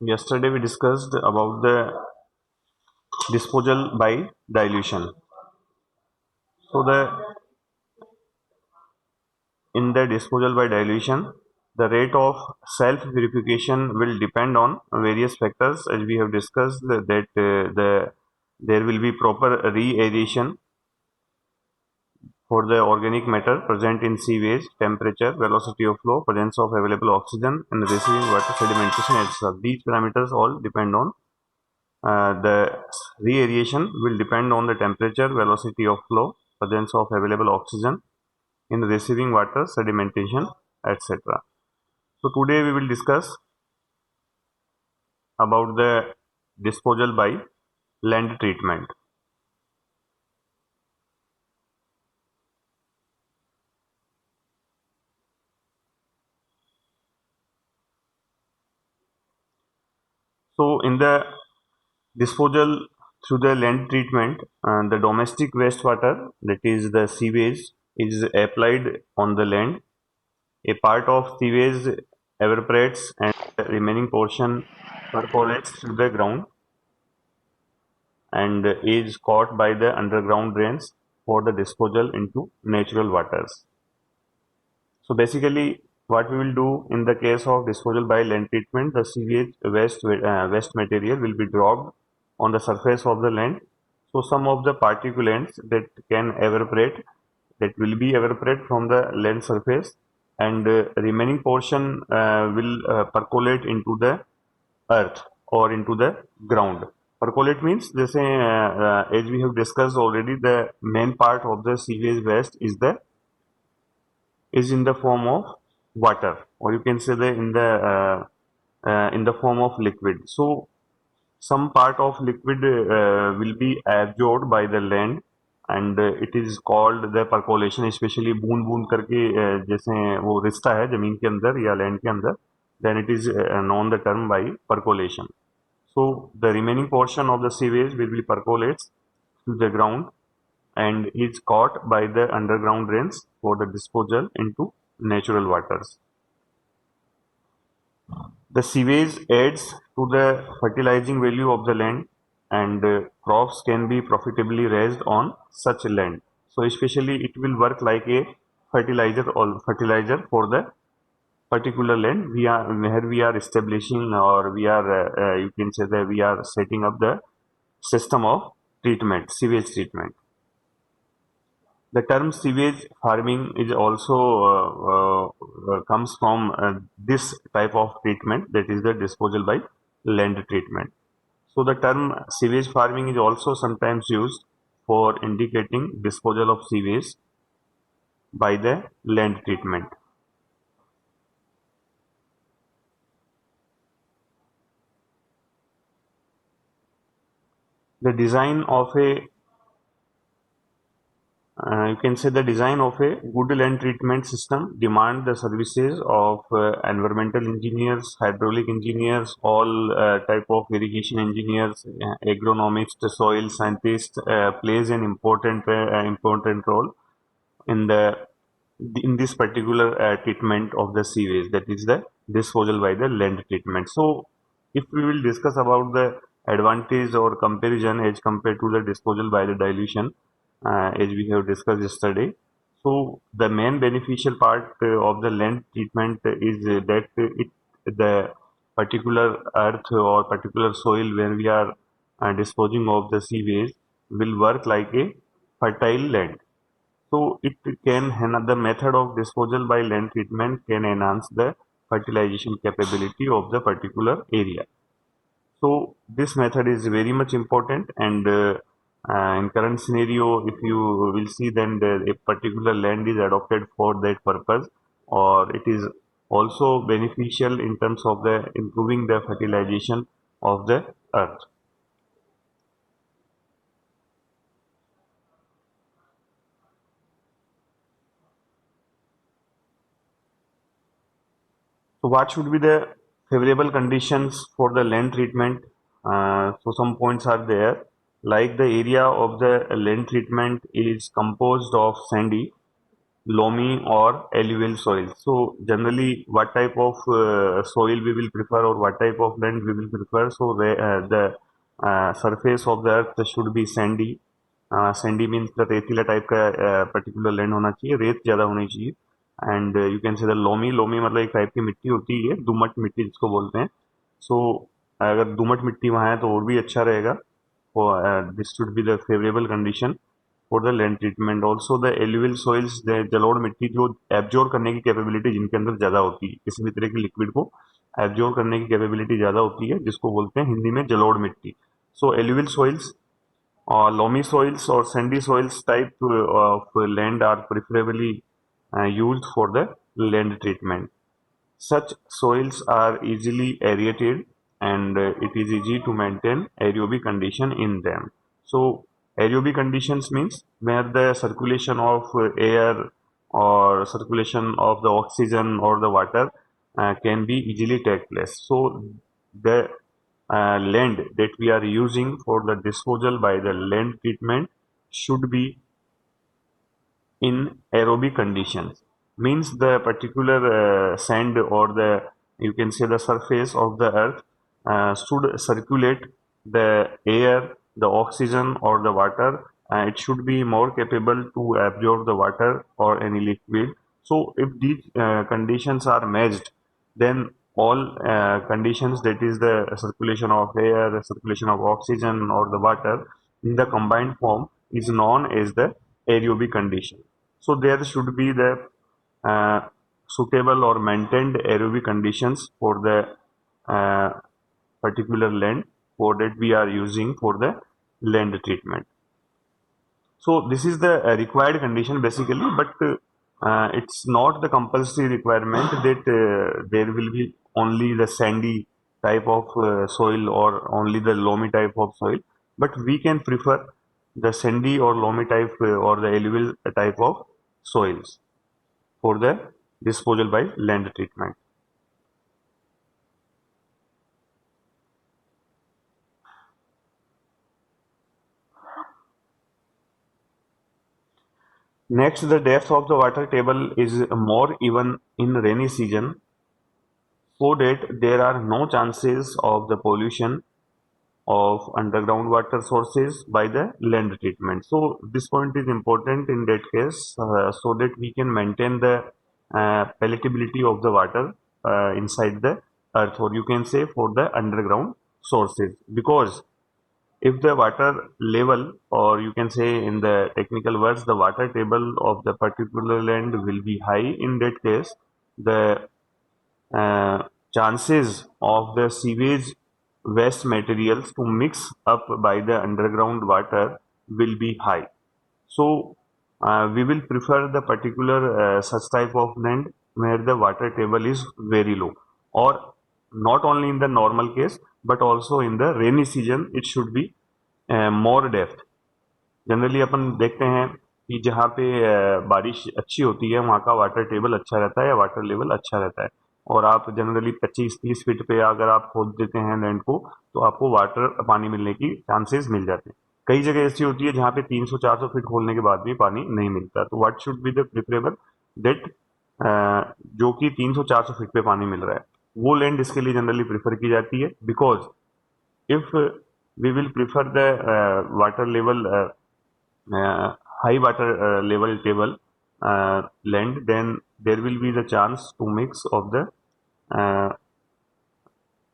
Yesterday we discussed about the disposal by dilution. So the in the disposal by dilution, the rate of self-purification will depend on various factors, as we have discussed that there will be proper re-aeration for the organic matter present in sewage, temperature, velocity of flow, presence of available oxygen, and receiving water sedimentation, etc. These parameters all depend on the re-aeration will depend on the temperature, velocity of flow, presence of available oxygen in receiving water, sedimentation, etc. So today we will discuss about the disposal by land treatment. So in the disposal through the land treatment, the domestic wastewater, that is the sewage, is applied on the land. A part of sewage evaporates and the remaining portion percolates through the ground and is caught by the underground drains for the disposal into natural waters. So basically, what we will do in the case of disposal by land treatment, the sewage waste material will be dropped on the surface of the land. So some of the particulates that can evaporate, that will be evaporate from the land surface, and remaining portion will percolate into the earth or into the ground. Percolate means, जैसे as we have discussed already, the main part of the sewage waste is in the form of water, or you can say that in the form of liquid. So some part of liquid will be absorbed by the land, and it is called the percolation, especially बूंद बूंद करके जैसे वो रिश्ता है जमीन के अंदर या लैंड के अंदर, then it is known the term by percolation. So the remaining portion of the sewage will be percolates to the ground and is caught by the underground drains for the disposal into natural waters. The sewage adds to the fertilizing value of the land, and crops can be profitably raised on such land. So especially it will work like a fertilizer for the particular land we are where we are establishing, or we are you can say that we are setting up the system of treatment, sewage treatment. The term sewage farming is also comes from this type of treatment, that is the disposal by land treatment. So the term sewage farming is also sometimes used for indicating disposal of sewage by the land treatment. The design of a you can say the design of a good land treatment system demand the services of environmental engineers, hydraulic engineers, all type of irrigation engineers, agronomists, soil scientists plays an important role in the in this particular treatment of the sewage, that is the disposal by the land treatment. So if we will discuss about the advantage or comparison as compared to the disposal by the dilution, as we have discussed yesterday, so the main beneficial part of the land treatment is that it the particular earth or particular soil where we are disposing of the sewage will work like a fertile land. So it can the method of disposal by land treatment can enhance the fertilization capability of the particular area. So this method is very much important, and in current scenario, if you will see, then a particular land is adopted for that purpose, or it is also beneficial in terms of the improving the fertilization of the earth. So what should be the favorable conditions for the land treatment? So some points are there, like the area of the land treatment is composed of sandy, loamy or alluvial soil. So generally, what type of soil we will prefer or what type of land we will prefer. So the surface of the earth should be sandy. Sandy means the रेतीला type का particular land होना चाहिए, रेत ज़्यादा होनी चाहिए. And you can से the loamy, loamy मतलब एक टाइप की मिट्टी होती है, दुमट मिट्टी जिसको बोलते हैं. सो अगर दुमट मिट्टी वहाँ है तो और भी अच्छा रहेगा. This should be the favourable condition for the land treatment. Also the alluvial soils, जलोढ़ मिट्टी जो एब्जॉर्ब करने की कैपेबिलिटी जिनके अंदर ज़्यादा होती है, किसी भी तरह की लिक्विड को एब्जॉर्ब करने की कैपेबिलिटी ज़्यादा होती है, जिसको बोलते हैं हिंदी में जलोढ़ मिट्टी. So alluvial soils or loamy soils or sandy soils type of land are preferably used for the land treatment. Such soils are easily aerated and it is easy to maintain aerobic condition in them. So aerobic conditions means where the circulation of air or circulation of the oxygen or the water can be easily take place. So the land that we are using for the disposal by the land treatment should be in aerobic conditions. Means the particular sand or the, you can say, the surface of the earth should circulate the air, the oxygen or the water. It should be more capable to absorb the water or any liquid. So if these conditions are matched, then all conditions, that is the circulation of air, the circulation of oxygen or the water in the combined form, is known as the aerobic condition. So there should be the suitable or maintained aerobic conditions for the particular land for that we are using for the land treatment. So this is the required condition basically, but it's not the compulsory requirement that there will be only the sandy type of soil or only the loamy type of soil, but we can prefer the sandy or loamy type or the alluvial type of soils for the disposal by land treatment. Next, the depth of the water table is more even in rainy season, so that there are no chances of the pollution of underground water sources by the land treatment. So this point is important in that case, so that we can maintain the palatability of the water inside the earth, or you can say for the underground sources. Because if the water level, or you can say in the technical words, the water table of the particular land will be high, in that case the chances of the sewage waste materials to mix up by the underground water will be high. So we will prefer the particular such type of land where the water table is very low, or not only in the normal case but also in the rainy season it should be more depth. Generally अपन देखते हैं कि जहाँ पे बारिश अच्छी होती है वहाँ का वाटर टेबल अच्छा रहता है या वाटर लेवल अच्छा रहता है. और आप जनरली 25-30 फीट पे अगर आप खोद देते हैं लैंड को, तो आपको वाटर पानी मिलने की चांसेस मिल जाते हैं. कई जगह ऐसी होती है जहाँ पे 300-400 फीट खोलने के बाद भी पानी नहीं मिलता. तो what should be the preferable, that जो कि 300-400 फीट पे पानी मिल रहा है, वो लैंड इसके लिए जनरली प्रिफर की जाती है. Because if we will prefer the water level high water level table land, then there will be the chance to mix of the uh,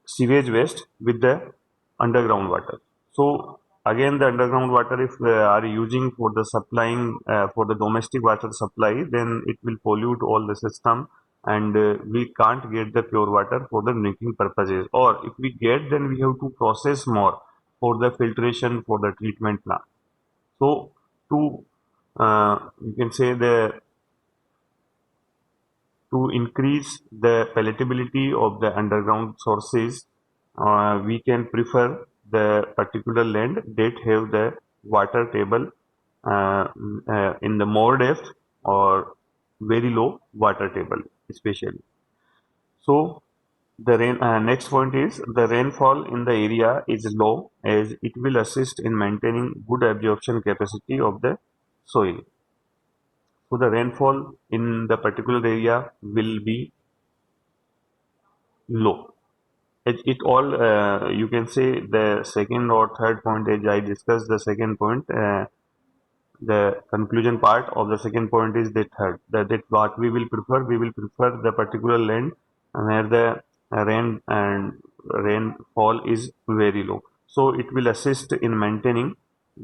sewage waste with the underground water. So again, the underground water, if we are using for the supplying for the domestic water supply, then it will pollute all the system, and we can't get the pure water for the drinking purposes. Or if we get, then we have to process more for the filtration, for the treatment plant. So to you can say the to increase the palatability of the underground sources, we can prefer the particular land that have the water table in the more depth or very low water table especially. So the next point is the rainfall in the area is low, as it will assist in maintaining good absorption capacity of the soil. So the rainfall in the particular area will be low. It all you can say the second or third point, as I discussed the second point. The conclusion part of the second point is that third, that what we will prefer the particular land where the rain and rainfall is very low. So it will assist in maintaining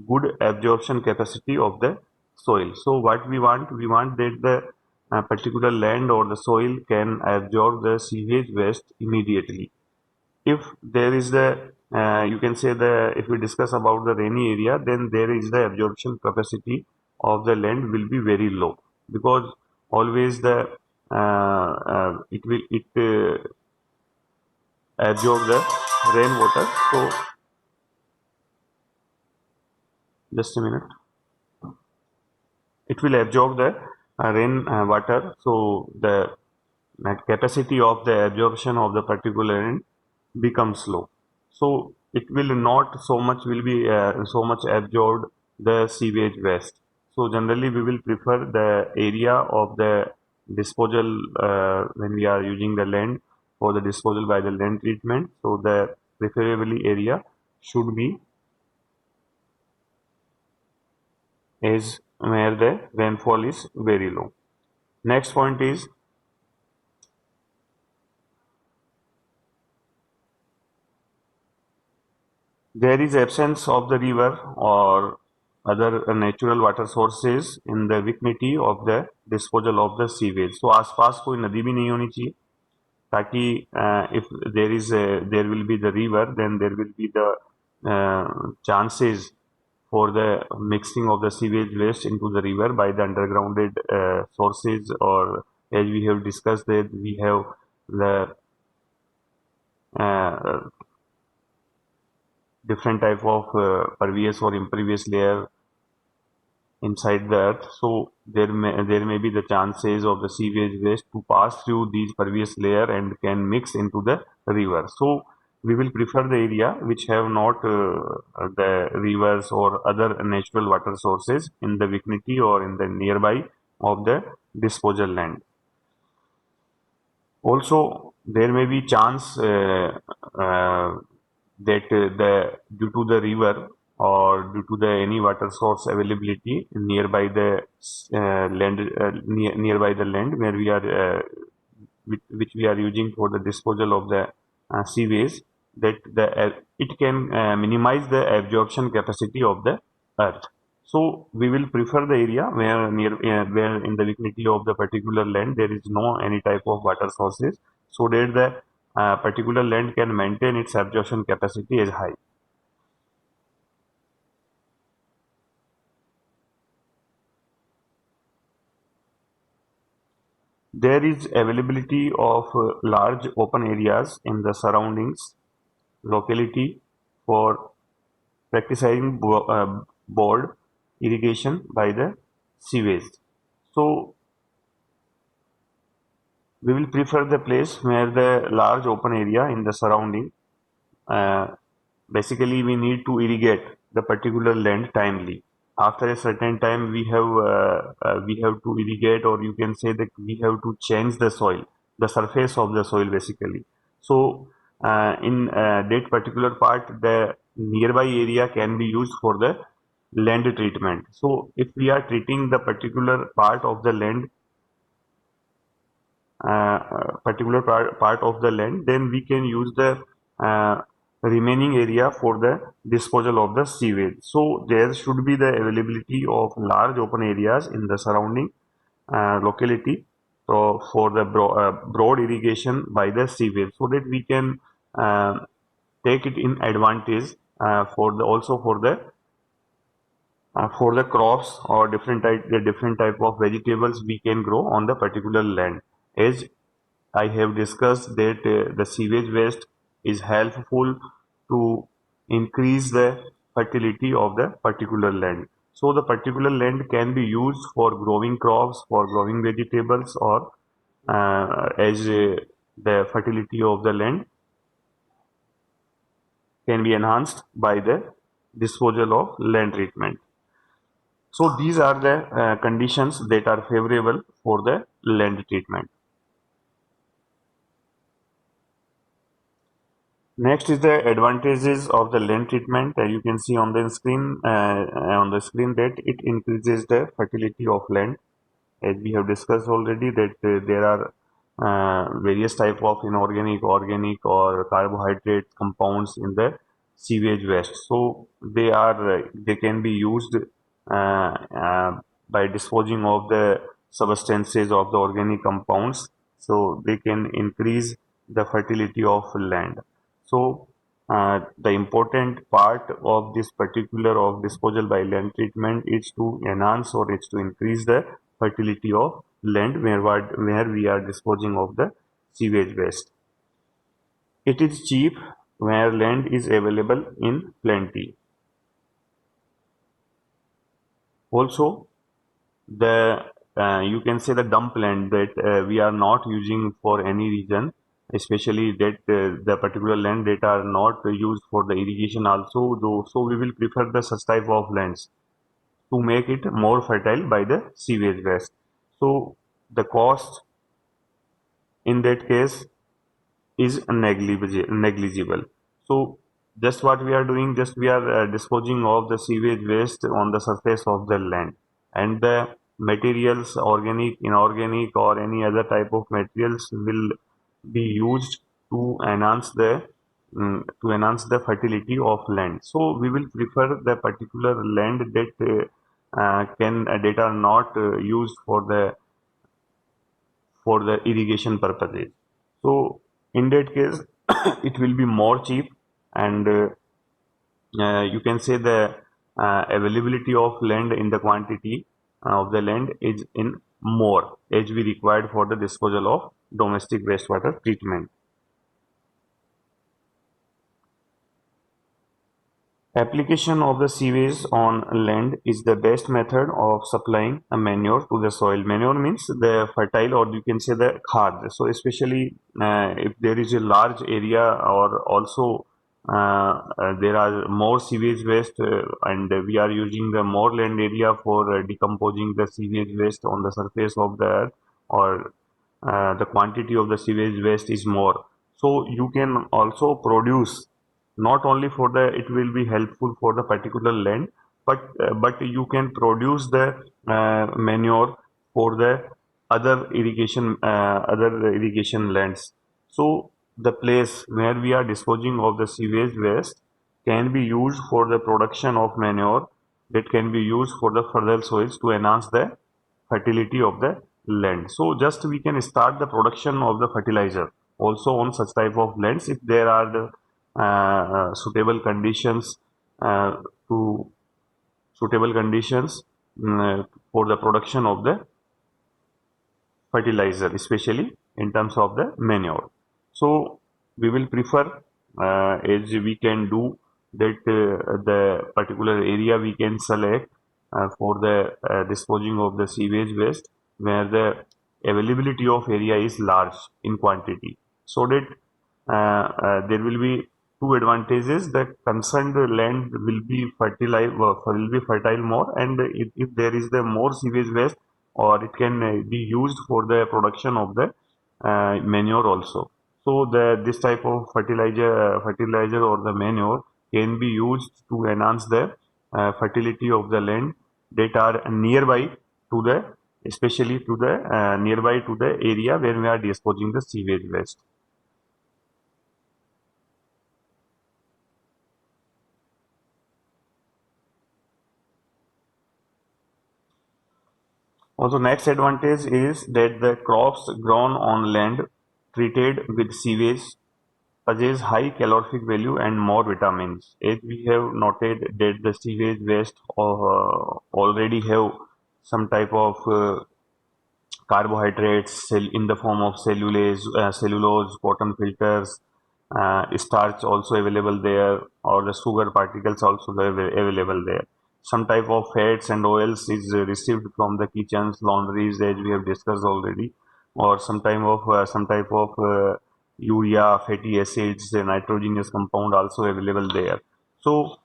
good absorption capacity of the soil. So what we want that the particular land or the soil can absorb the sewage waste immediately. If there is the you can say the if we discuss about the rainy area, then there is the absorption capacity of the land will be very low, because always the it absorb the rainwater. So just a minute, it will absorb the rain water. So the capacity of the absorption of the particular rain becomes low. So it will not so much will be so much absorbed the sewage waste. So generally we will prefer the area of the disposal when we are using the land for the disposal by the land treatment. So the preferably area should be is where the rainfall is very low. Next point is there is absence of the river or other natural water sources in the vicinity of the disposal of the sewage. So आसपास कोई नदी भी नहीं होनी चाहिए, ताकि if there will be the river, then there will be the chances for the mixing of the sewage waste into the river by the undergrounded sources, or as we have discussed that we have the uh, different type of pervious or impervious layer inside the earth. So there may be the chances of the sewage waste to pass through these pervious layer and can mix into the river. So we will prefer the area which have not the rivers or other natural water sources in the vicinity or in the nearby of the disposal land. Also, there may be chance that the due to the river or due to the any water source availability nearby the nearby the land where we are which we are using for the disposal of the sewage, that it can minimize the absorption capacity of the earth. So we will prefer the area where in the vicinity of the particular land there is no any type of water sources, so that the particular land can maintain its absorption capacity as high. There is availability of large open areas in the surroundings locality for practicing board irrigation by the sewage. So we will prefer the place where the large open area in the surrounding. Uh, Basically, we need to irrigate the particular land timely. After a certain time, we have to irrigate, or you can say that we have to change the soil, the surface of the soil, basically. So, in that particular part, the nearby area can be used for the land treatment. So, if we are treating the part of the land part of the land, then we can use the uh, remaining area for the disposal of the sewage. So there should be the availability of large open areas in the surrounding locality, so for the broad irrigation by the sewage, so that we can uh, take it in advantage for the also for the crops or different type of vegetables we can grow on the particular land. As I have discussed that the sewage waste is helpful to increase the fertility of the particular land. So the particular land can be used for growing crops, for growing vegetables, or as the fertility of the land can be enhanced by the disposal of land treatment. So these are the conditions that are favorable for the land treatment. Next is the advantages of the land treatment. You can see on the screen that it increases the fertility of land. As we have discussed already, that there are various type of inorganic, organic, or carbohydrate compounds in the sewage waste. So they can be used by disposing of the substances of the organic compounds. So they can increase the fertility of land. So the important part of this particular of disposal by land treatment is to enhance or is to increase the fertility of land where we are disposing of the sewage waste. It is cheap where land is available in plenty. Also, the you can say the dump land that we are not using for any reason, especially that the particular land that are not used for the irrigation also, though, so we will prefer the such type of lands to make it more fertile by the sewage waste. So the cost in that case is negligible. So just what we are doing, just we are disposing of the sewage waste on the surface of the land, and the materials, organic, inorganic, or any other type of materials will be used to enhance the fertility of land. So we will prefer the particular land that are not used for the irrigation purposes. So in that case, it will be more cheap, and you can say the availability of land in the quantity of the land is in more as we required for the disposal of domestic wastewater treatment. Application of the sewage on land is the best method of supplying a manure to the soil. Manure means the fertile, or you can say the khad. So especially if there is a large area, or also there are more sewage waste, and we are using the more land area for decomposing the sewage waste on the surface of the earth, or the quantity of the sewage waste is more. So you can also produce, not only for the it will be helpful for the particular land, but you can produce the manure for the other irrigation lands. So the place where we are disposing of the sewage waste can be used for the production of manure that can be used for the further soils to enhance the fertility of the land. So just we can start the production of the fertilizer also on such type of lands if there are the suitable conditions uh, to suitable conditions for the production of the fertilizer, especially in terms of the manure. So we will prefer, as we can do that, the particular area we can select for the disposing of the sewage waste where the availability of area is large in quantity, so that there will be two advantages: that concerned land will be fertile more, and if there is the more sewage waste, or it can be used for the production of the manure also. So the this type of fertilizer or the manure can be used to enhance the fertility of the land that are nearby to the, especially to the nearby to the area where we are disposing the sewage waste. Also, next advantage is that the crops grown on land treated with sewage possess high calorific value and more vitamins. As we have noted that the sewage waste already have some type of carbohydrates in the form of cellulose, cotton filters, starch also available there, or the sugar particles also available there. Some type of fats and oils is received from the kitchens, laundries, as we have discussed already, or some type of urea, fatty acids, nitrogenous compound also available there. So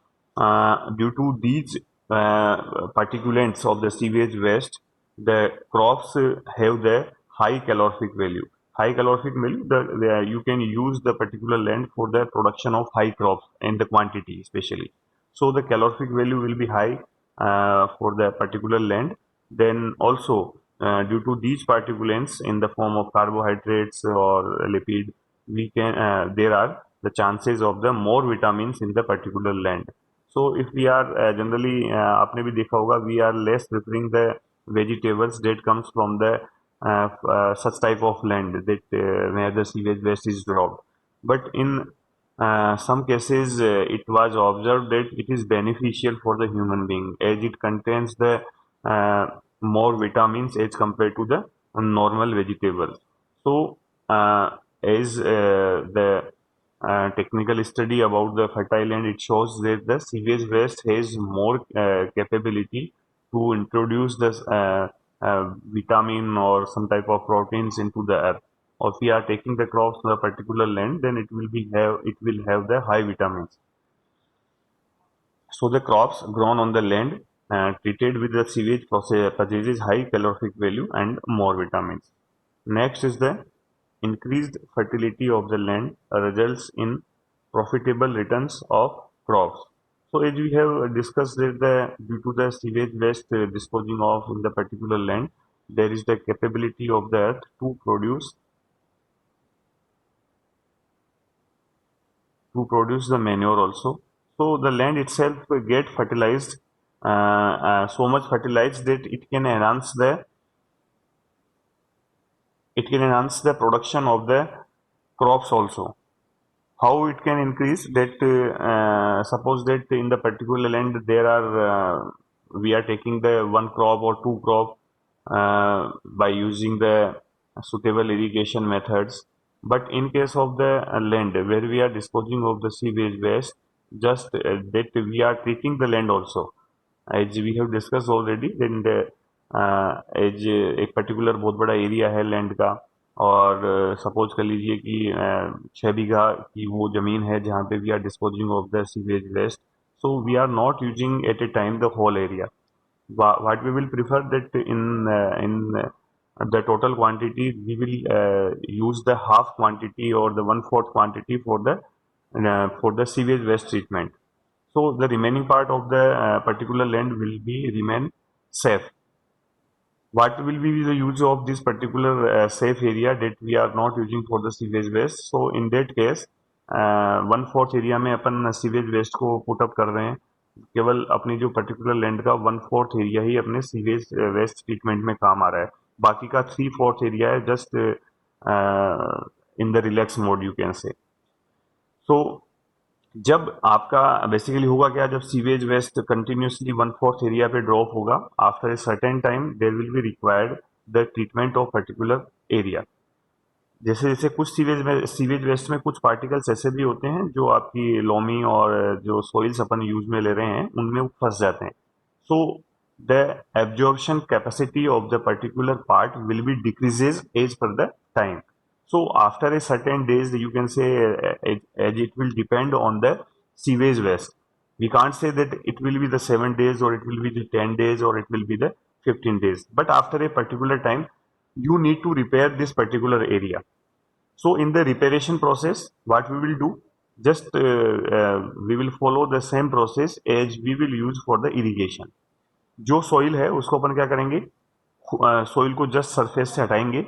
due to these particulates of the sewage waste, the crops have the high calorific value. High calorific value, you can use the particular land for the production of high crops and the quantity especially. So the calorific value will be high for the particular land. Then also due to these particulates in the form of carbohydrates or lipid, we can there are the chances of the more vitamins in the particular land. So if we are generally, आपने भी देखा होगा, we are less preferring the vegetables that comes from the such type of land that where the sewage waste is dropped. But in some cases, it was observed that it is beneficial for the human being as it contains the more vitamins as compared to the normal vegetables. So, as the technical study about the fertile land, it shows that the sewage waste has more capability to introduce this vitamin or some type of proteins into the earth. Or if we are taking the crops to a particular land, then it will have the high vitamins. So the crops grown on the land treated with the sewage process possesses high calorific value and more vitamins. Next is the increased fertility of the land results in profitable returns of crops. So as we have discussed that due to the sewage waste disposing of in the particular land, there is the capability of the earth to produce the manure also. So the land itself get fertilized, so much fertilized that it can enhance the production of the crops also. How it can increase that? Suppose that in the particular land there are we are taking the one crop or two crop by using the suitable irrigation methods. But in case of the land where we are disposing of the sewage waste, just that we are treating the land also, as we have discussed already, then the as एक particular बहुत बड़ा area है land का, और suppose कर लीजिए कि 6 बीघा की वो ज़मीन है जहाँ पे we are disposing of the sewage waste. So we are not using at a time the whole area. What we will prefer that in the total quantity we will use the half quantity or the 1/4 quantity for the sewage waste treatment. So the remaining part of the particular land will be remain safe. What will be the use of this particular safe area that we are not using for the sewage waste? So in that case 1/4 area में अपन sewage waste को put up कर रहे हैं. केवल अपनी जो particular land का 1/4 area ही अपने सीवेज वेस्ट ट्रीटमेंट में काम आ रहा है. बाकी का 3/4 एरिया है just in the relax mode you can say. So जब आपका बेसिकली होगा क्या, जब सीवेज वेस्ट कंटिन्यूसली 1/4 एरिया पे ड्रॉप होगा, after a certain time there will be required the treatment of particular area. जैसे जैसे कुछ सीवेज वेस्ट में कुछ पार्टिकल्स ऐसे भी होते हैं जो आपकी लोमी और जो सॉइल्स अपन यूज में ले रहे हैं उनमें वो फंस जाते हैं. So the absorption capacity of the particular part will be decreases as per the time. So after a certain days, you can say as it will depend on the sewage waste. We can't say that it will be the 7 days or it will be the 10 days or it will be the 15 days. But after a particular time, you need to repair this particular area. So in the reparation process, what we will do, just we will follow the same process as we will use for the irrigation. जो soil है उसको अपन क्या करेंगे, soil को just surface से हटाएंगे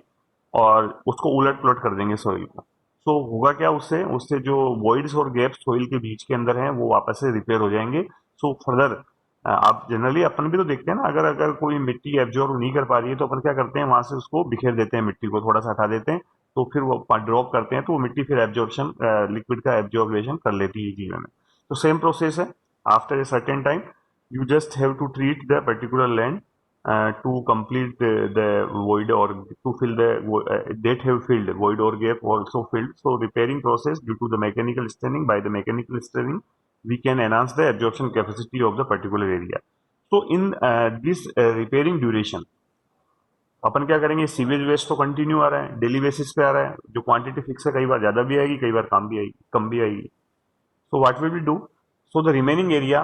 और उसको उलट पुलट कर देंगे सोइल को. सो होगा क्या, उससे जो वॉइड्स और गैप्स सोइल के बीच के अंदर हैं वो वापस से रिपेयर हो जाएंगे. सो फर्दर आप जनरली अपन भी तो देखते हैं ना, अगर अगर कोई मिट्टी एब्जॉर्ब नहीं कर पा रही है तो अपन क्या करते हैं, वहां से उसको बिखेर देते हैं, मिट्टी को थोड़ा सा हटा देते हैं, तो फिर वो ड्रॉप करते हैं तो वो मिट्टी फिर एब्जॉर्प्शन लिक्विड का एब्जॉर्बेशन कर लेती है जीवन में. तो सेम प्रोसेस है. After a certain time you just have to treat the particular land to complete the void or to fill the that have filled void or gap also filled. So repairing process due to the mechanical stirring, by the mechanical stirring we can enhance the absorption capacity of the particular area. So in this repairing duration अपन क्या करेंगे, sewage waste तो continue आ रहा है, daily basis पे आ रहा है, जो quantity fix है, कई बार ज्यादा भी आएगी, कई बार कम भी आएगी. So what will we do, so the remaining area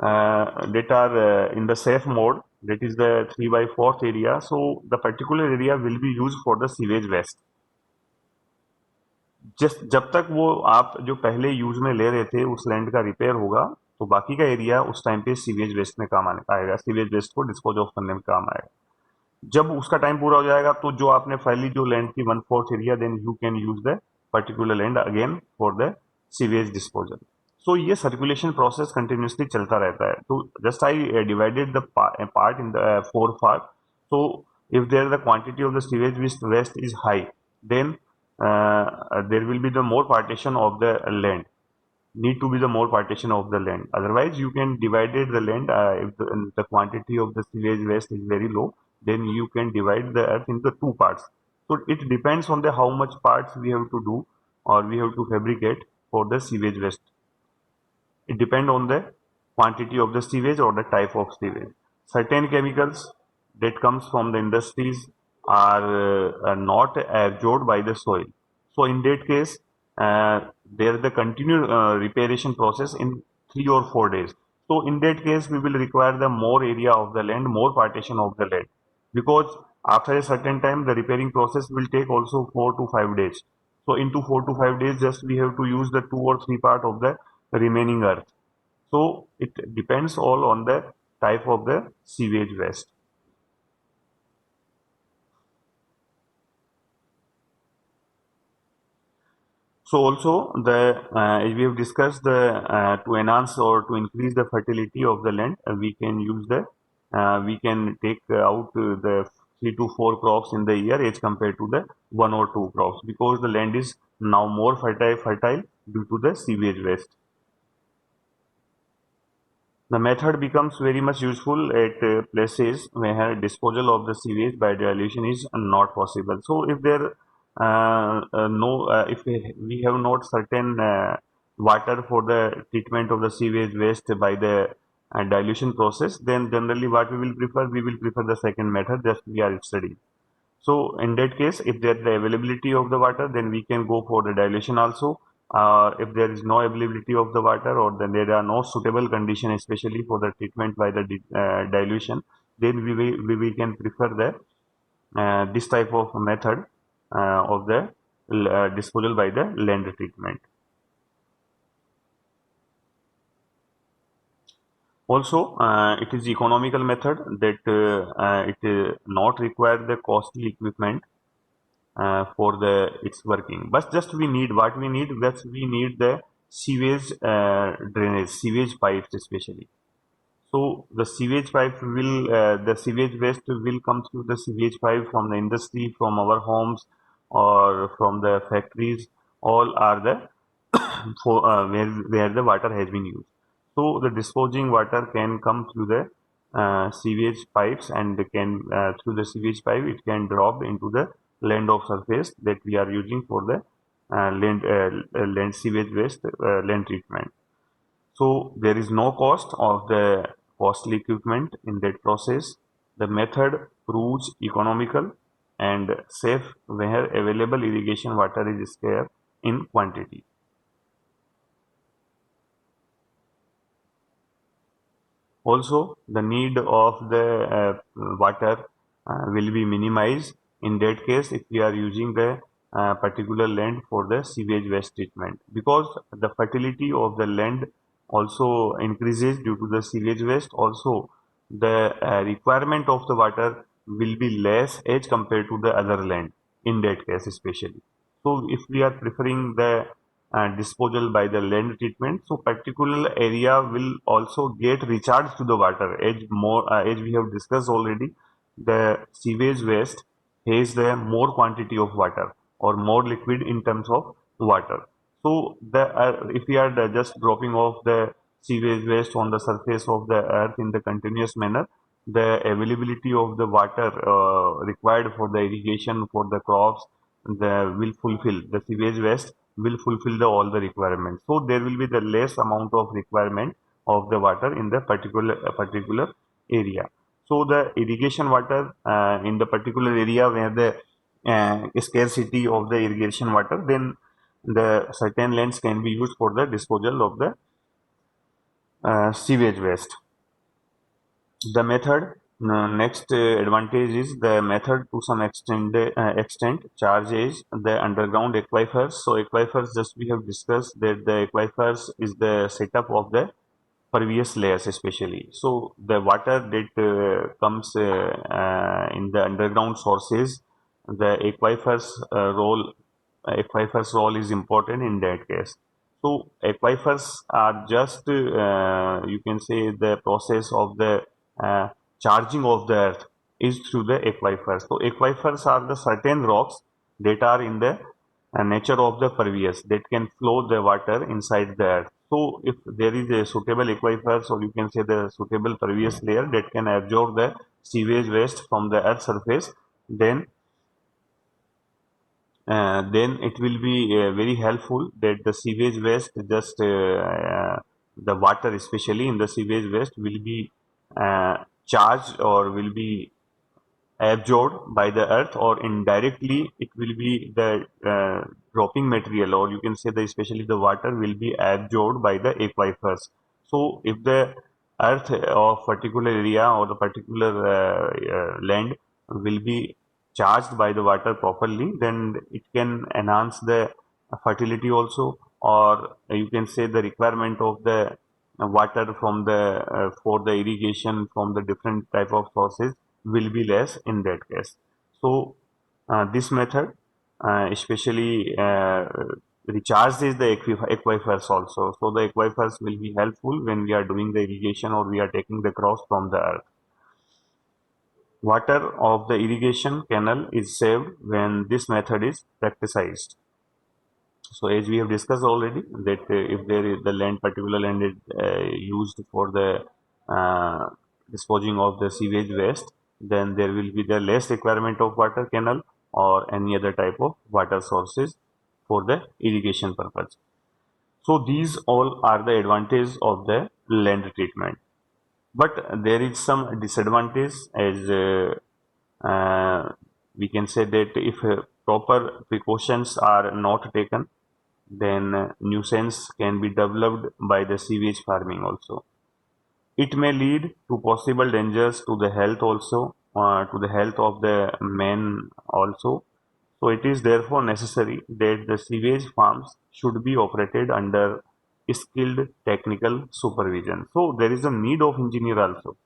that are in the safe mode, that is the 3/4 area. So the particular area will be used for the sewage waste. जब तक वो आप जो पहले यूज में ले रहे थे उस लैंड का रिपेयर होगा, तो बाकी का एरिया उस टाइम पे सीवेज वेस्ट में काम आने आएगा, सीवेज वेस्ट को डिस्पोज ऑफ करने में काम आएगा। जब उसका टाइम पूरा हो जाएगा तो जो आपने फाइनली जो लैंड की 1/4 area, then you can use the particular land again for the sewage disposal. So ये सर्कुलेशन प्रोसेस कंटिन्यूसली चलता रहता है। तो just I divided the part in the 4 part. So if there the quantity of the sewage waste is high, then there will be the more partition of the land, need to be the more partition of the land. Otherwise you can divide the land, if the quantity of the sewage waste is very low, then you can divide the earth into two parts. So it depends on the how much parts we have to do or we have to fabricate for the sewage waste. It depends on the quantity of the sewage or the type of sewage. Certain chemicals that comes from the industries are not absorbed by the soil. So in that case, there the continued reparation process in 3 or 4 days. So in that case, we will require the more area of the land, more partition of the land, because after a certain time, the repairing process will take also 4 to 5 days. So into 4 to 5 days, just we have to use the 2 or 3 part of the remaining earth. So it depends all on the type of the sewage waste. So also the as we have discussed, the to enhance or to increase the fertility of the land, we can use the we can take out the 3 to 4 crops in the year as compared to the 1 or 2 crops, because the land is now more fertile due to the sewage waste. The method becomes very much useful at places where disposal of the sewage by dilution is not possible. So if there if we have not certain water for the treatment of the sewage waste by the dilution process, then generally what we will prefer the second method that we are studying. So in that case, if there is the availability of the water, then we can go for the dilution also. If there is no availability of the water, or then there are no suitable condition, especially for the treatment by the dilution, then we can prefer the this type of method of the disposal by the land treatment. Also, it is economical method that it not require the costly equipment for the its working, but just we need what we need, that we need the sewage drainage, sewage pipes especially. So the sewage pipe will the sewage waste will come through the sewage pipe from the industry, from our homes, or from the factories. All are the for where the water has been used. So the disposing water can come through the sewage pipes, and they can through the sewage pipe it can drop into the land of surface that we are using for the land sewage waste land treatment. So there is no cost of the costly equipment in that process. The method proves economical and safe where available irrigation water is scarce in quantity. Also, the need of the water will be minimized in that case if we are using the particular land for the sewage waste treatment, because the fertility of the land also increases due to the sewage waste. Also, the requirement of the water will be less as compared to the other land in that case especially. So if we are preferring the disposal by the land treatment, so particular area will also get recharged to the water as more as we have discussed already. The sewage waste has the more quantity of water or more liquid in terms of water. So the if we are just dropping off the sewage waste on the surface of the earth in the continuous manner, the availability of the water required for the irrigation for the crops, the will fulfill the sewage waste will fulfill all the requirements. So there will be the less amount of requirement of the water in the particular area. So the irrigation water in the particular area where the scarcity of the irrigation water, then the certain lands can be used for the disposal of the sewage waste. The method, next advantage is the method to some extent charges the underground aquifers. So aquifers, just we have discussed that the aquifers is the setup of the pervious layers especially. So the water that comes in the underground sources, the aquifers role is important in that case. So aquifers are just you can say the process of the uh, charging of the earth is through the aquifers. So aquifers are the certain rocks that are in the nature of the pervious that can flow the water inside the earth. So if there is a suitable aquifers, or you can say the suitable pervious layer that can absorb the sewage waste from the earth surface, then it will be very helpful that the sewage waste just the water especially in the sewage waste will be charged or will be absorbed by the earth, or indirectly it will be the dropping material, or you can say the especially the water will be absorbed by the aquifers. So if the earth of particular area or the particular land will be charged by the water properly, then it can enhance the fertility also, or you can say the requirement of the water from the for the irrigation from the different type of sources will be less in that case. So this method especially recharges the aquifers also. So the aquifers will be helpful when we are doing the irrigation or we are taking the crops from the earth. Water of the irrigation canal is saved when this method is practiced. So as we have discussed already that if there is the land, particular land is used for the uh, disposing of the sewage waste, then there will be the less requirement of water canal or any other type of water sources for the irrigation purpose. So these all are the advantages of the land treatment. But there is some disadvantage, as we can say that if proper precautions are not taken, then nuisance can be developed by the sewage farming also. It may lead to possible dangers to the health also, to the health of the men also. So it is therefore necessary that the sewage farms should be operated under skilled technical supervision. So there is a need of engineer also.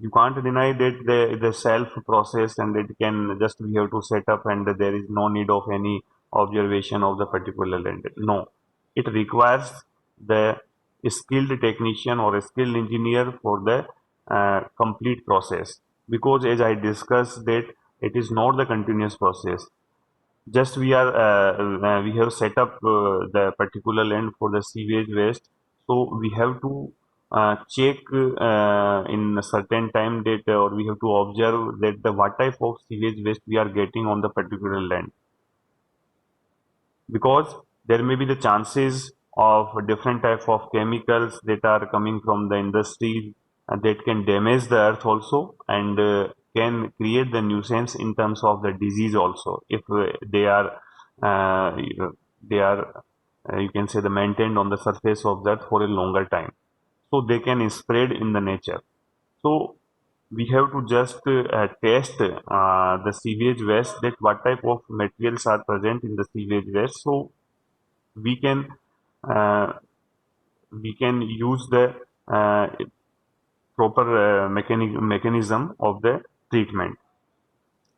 You can't deny that the self process and it can just we have to set up and there is no need of any observation of the particular land. No, it requires the skilled technician or a skilled engineer for the complete process, because as I discussed that it is not the continuous process. Just we have set up the particular land for the sewage waste, so we have to check in a certain time that or we have to observe that the what type of sewage waste we are getting on the particular land, because there may be the chances of different type of chemicals that are coming from the industry that can damage the earth also, and can create the nuisance in terms of the disease also if uh, they are you can say the maintained on the surface of that for a longer time, so they can spread in the nature. So we have to just test the sewage waste, that what type of materials are present in the sewage waste, so we can uh, we can use the uh, proper mechanism of the treatment.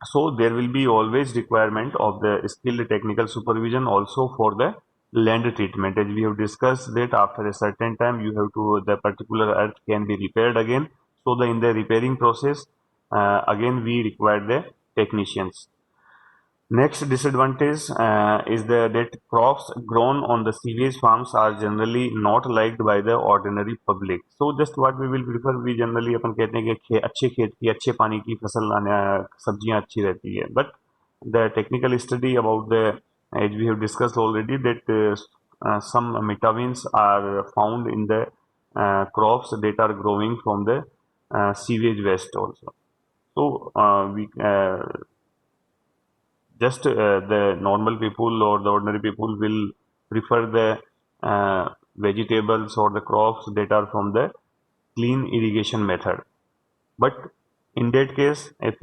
So there will be always requirement of the skilled technical supervision also for the land treatment, as we have discussed that after a certain time you have to the particular earth can be repaired again. So the in the repairing process again we require the technicians. Next disadvantage is that crops grown on the sewage farms are generally not liked by the ordinary public. So just what we will prefer, we generally अपन कहते हैं कि अच्छे खेत की अच्छे पानी की फसल सब्जियां अच्छी रहती है. But the technical study about the, as we have discussed already, that some vitamins are found in the crops that are growing from the sewage waste also. So we just the normal people or the ordinary people will prefer the vegetables or the crops that are from the clean irrigation method. But in that case, if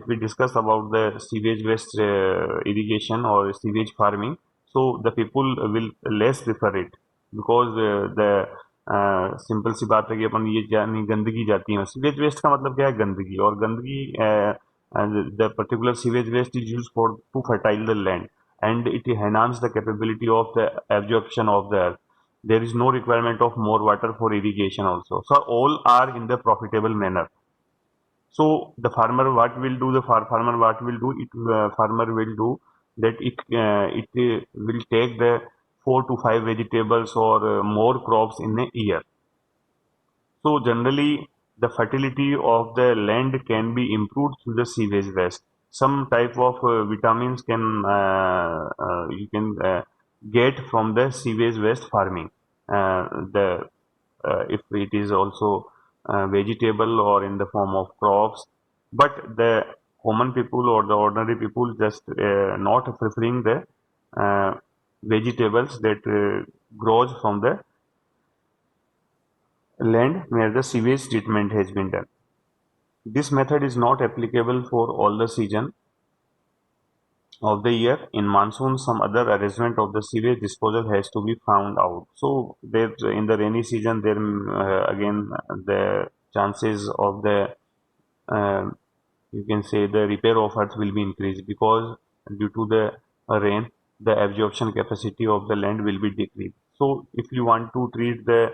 we discuss about the sewage waste irrigation or sewage farming, so the people will less prefer it because the simple सी बात है कि अपन ये जानी गंदगी जाती है sewage waste का मतलब क्या है गंदगी और गंदगी the particular sewage waste is use for to fertile the land and it enhance the capability of the absorption of the earth. There is no requirement of more water for irrigation also. So all are in the profitable manner. So the farmer what will do? Farmer what will do? Farmer will do that it will take the 4 to 5 vegetables or more crops in a year. So generally, the fertility of the land can be improved through the sewage waste. Some type of vitamins can you can get from the sewage waste farming. The if it is also vegetable or in the form of crops, but the common people or the ordinary people just not preferring the uh, vegetables that grows from the land where the sewage treatment has been done. This method is not applicable for all the season of the year. In monsoon, some other arrangement of the sewage disposal has to be found out. So there, in the rainy season, there again the chances of the uh, you can say the repair of earth will be increased because due to the rain, the absorption capacity of the land will be decreased. So if you want to treat the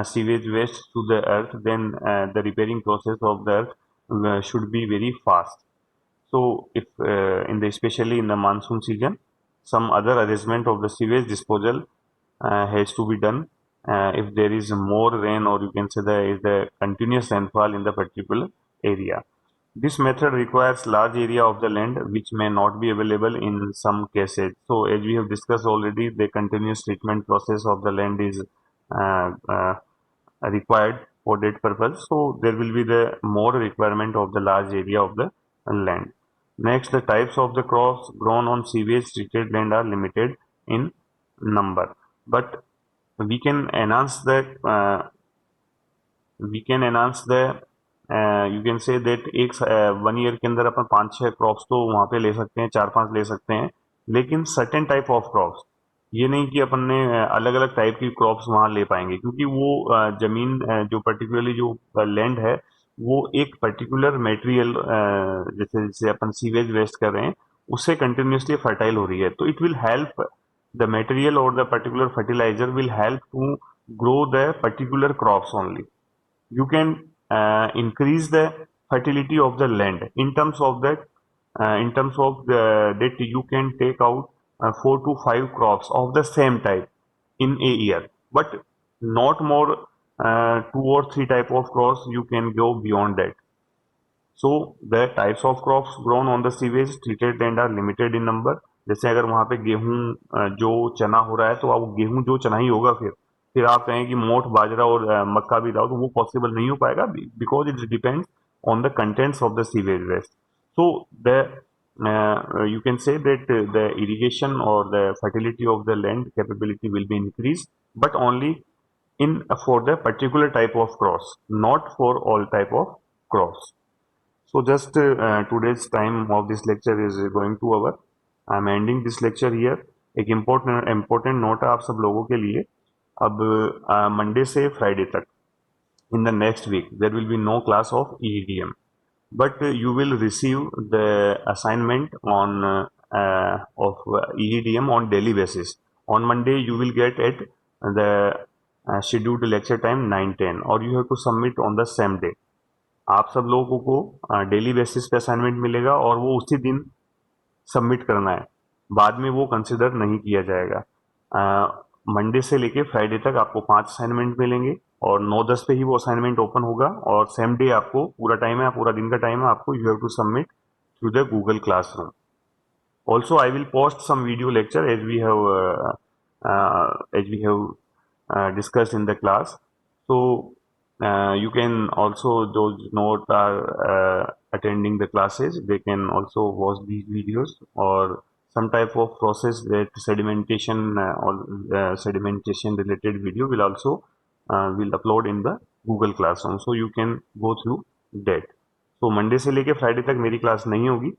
sewage waste to the earth, then the repairing process of the earth should be very fast. So if in the especially in the monsoon season, some other arrangement of the sewage disposal has to be done if there is more rain or you can say there is the continuous rainfall in the particular area. This method requires large area of the land which may not be available in some cases. So as we have discussed already, the continuous treatment process of the land is uh, uh, required for that purpose. So there will be the more requirement of the large area of the land. Next, the types of the crops grown on sewage treated land are limited in number, but we can enhance the you can say that एक 1 year के अंदर अपन 5-6 crops तो वहाँ पे ले सकते हैं 4-5 ले सकते हैं लेकिन सर्टेन टाइप ऑफ क्रॉप्स ये नहीं कि अपन ने अलग अलग टाइप की क्रॉप्स वहाँ ले पाएंगे क्योंकि वो जमीन जो पर्टिकुलरली जो लैंड है वो एक पर्टिकुलर मटेरियल जैसे जैसे अपन सीवेज वेस्ट कर रहे हैं उससे कंटिन्यूसली फर्टाइल हो रही है तो it will help the material और the particular fertiliser will help to grow the particular crops only. You can increase the fertility of the land in terms of that that you can take out 4 to 5 crops of the same type in a year but not more 2 or 3 type of crops you can go beyond that. So the types of crops grown on the sewage treated land are limited in number. जैसे अगर वहाँ पे गेहूं जो चना हो रहा है तो वो गेहूं जो चना ही होगा फिर आप कहें कि मोठ बाजरा और मक्का भी डालो तो वो पॉसिबल नहीं हो पाएगा because it depends on the contents of the sewage waste. So the you can say that the irrigation or the fertility of the land capability will be increased, but only in for the particular type of crops, not for all type of crops. So just today's time of this lecture is going to over. I am ending this lecture here. एक important note है आप सब लोगों के लिए. अब Monday से Friday तक in the next week there will be no class of EEDM, but you will receive the assignment on of EEDM on daily basis. On Monday you will get at the scheduled lecture time 9:10 or you have to submit on the same day. आप सब लोगों को daily basis पे assignment मिलेगा और वो उसी दिन सबमिट करना है बाद में वो कंसिडर नहीं किया जाएगा. मंडे से लेके फ्राइडे तक आपको 5 असाइनमेंट मिलेंगे और 9-10 पे ही वो असाइनमेंट ओपन होगा और सेम डे आपको पूरा टाइम है पूरा दिन का टाइम है आपको you have to submit through the Google classroom. Also I will post some video lecture as we have discussed in the class. So you can also those not are attending the classes they can also watch these videos or some type of process that sedimentation or sedimentation related video will also will upload in the Google Classroom, so you can go through that. तो Monday से लेके Friday तक मेरी class नहीं होगी,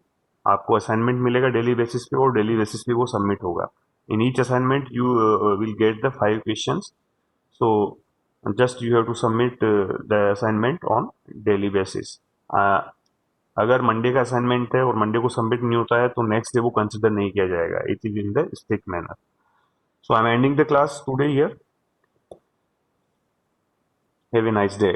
आपको assignment मिलेगा daily basis पे और डेली बेसिस पे वो सबमिट होगा. In each assignment you will get the 5 questions, so just you have to submit the assignment on daily basis. अगर मंडे का असाइनमेंट है और मंडे को सबमिट नहीं होता है तो नेक्स्ट डे वो कंसिडर नहीं किया जाएगा. It is in the strict manner. So I am ending the class today here. Have a nice day.